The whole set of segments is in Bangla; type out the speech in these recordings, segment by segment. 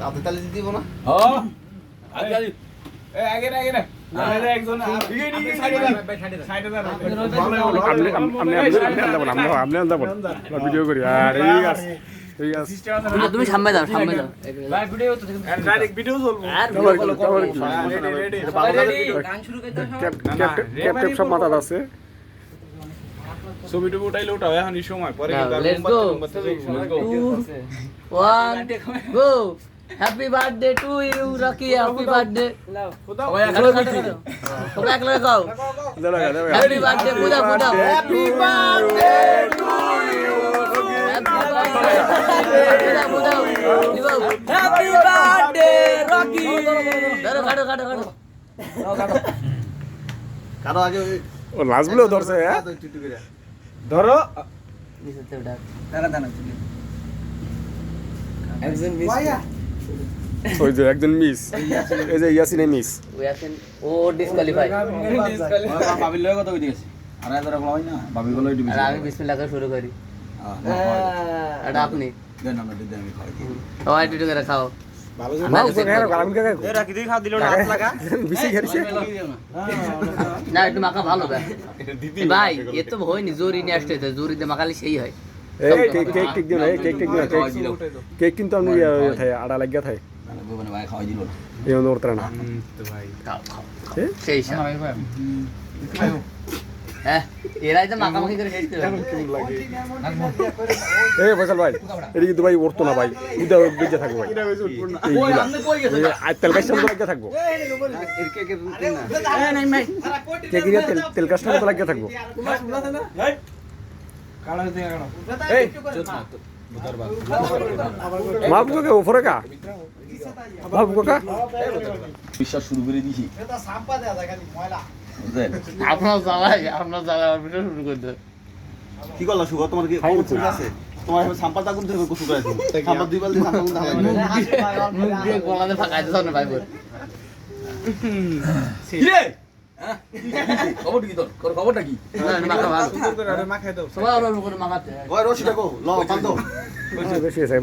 তাতে তালে দিব না ও আগে আগে এ আগে না নালে একজন আপনি সাইডে যান সাইডে যান আপনি আন্দাবো ভিডিও করি আর ঠিক আছে ঠিক আছে তুমি সামনে যাও ভাই ভিডিও তো ডাইরেক্ট ভিডিও চলবো রেডি গান শুরু করতে ক্যাপ সব মাথা আছে ছবি টুবি উঠাইলে উঠাও এখন এই সময় পরে let's go 1 go happy birthday to you Rocky happy birthday সবাই এক লগে গাও happy birthday Puja Puja happy birthday to you happy birthday Rocky ধরো কাটো কাটো কাটো কারো আগে ও লাজগুলো ধরছে হ্যাঁ ধরো নিচেতে উঠা একজন মিস ওই যে একজন মিস এই যে ইয়াসিনে মিস ওই আছেন ও ডিসকোয়ালিফাই ভাবির লয় কথা কইতে গেছে আর এত রকম হয় না ভাবি বলে দিবি আর আমি বিসমিল্লাহ করে শুরু করি এটা আপনি দেন আমরা দিতে আমি খাই সবাই একটু করে খাও ভালো করে গালাম কে এ রাখি দিই খা দিল না হাত লাগা বিসি খেলছে না একটু মাখা ভালো ভাই এ তো হয়নি জোরি নিয়ে আসতে জোরি দিয়ে মাখালে সেই হয় এই কেক টিক দিও না কেক টিক দিও কেক কিন্তু আমি থাই আড়া লাগিয়া থাই মানে ভাই খাওয়াই দিল এই ওরতরা না তো ভাই খাও খাও সেই ভাই হ্যাঁ এরাই তো মাখামাখি করে শেষ করে এই ফয়সাল ভাই এদিকে কিন্তু ভাই উঠতো না ভাই উদা বেজে থাকবো ভাই ওই আমনে কই গেছে আর তেল কাস্টম লাগিয়ে থাকবো এর কে না কেক এর তেল কাস্টম লাগিয়ে থাকবো কালা হতে কালো এই মাপ কে উপরে কা মাপ কা বিশ্বাস শুরু করে দিছি এটা সাম্পা দেয়া যায় খালি ময়লা আপনার জ্বালা ভিডিও শুরু করে দেন কি করলা সুগা তোমার কি খবর ঠিক আছে তোমার সাম্পা দাগুন থেকে কসু করাইছো সাম্পা দুই বালতি সাম্পা গুন ঢালাই মুখ দিয়ে গলাতে ফাঁকাইতে দাও না ভাই বোন কিরে খবর কি তোর খবরটা কি মাখা ভালো সুন্দর করে আরে মাখাই দাও সবাই ওর করে মাখাতে ওই রশিটা কো ল বান্ধো বেশি আছে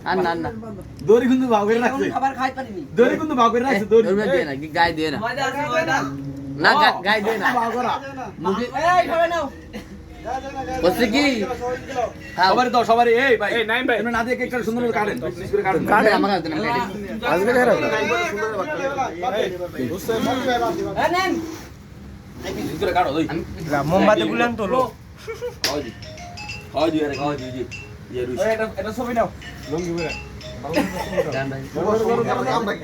আর না না দড়ি কিন্তু ভাগ করে রাখছে খাবার খাই পারিনি দড়ি কিন্তু ভাগ করে রাখছে দড়ি দড়ি দিয়ে না গায়ে দিয়ে না না গায়ে দিয়ে না ভাগ করা মুখে এই খাবে নাও বসে কি সবারই দাও সবারই এই ভাই এই নাইম ভাই তোমরা না দিয়ে কেকটা সুন্দর করে কাটেন পিস করে কাটেন কাটে আমার কাছে না আজকে কে রাখো নেন পিস করে কাটো দই মোমবাতি গুলেন তো লো খাওয়া দি আরে খাওয়া দি ইয়ে রুই এটা ছবি নাও লঙ্গি করে ডান ভাই আমরা কি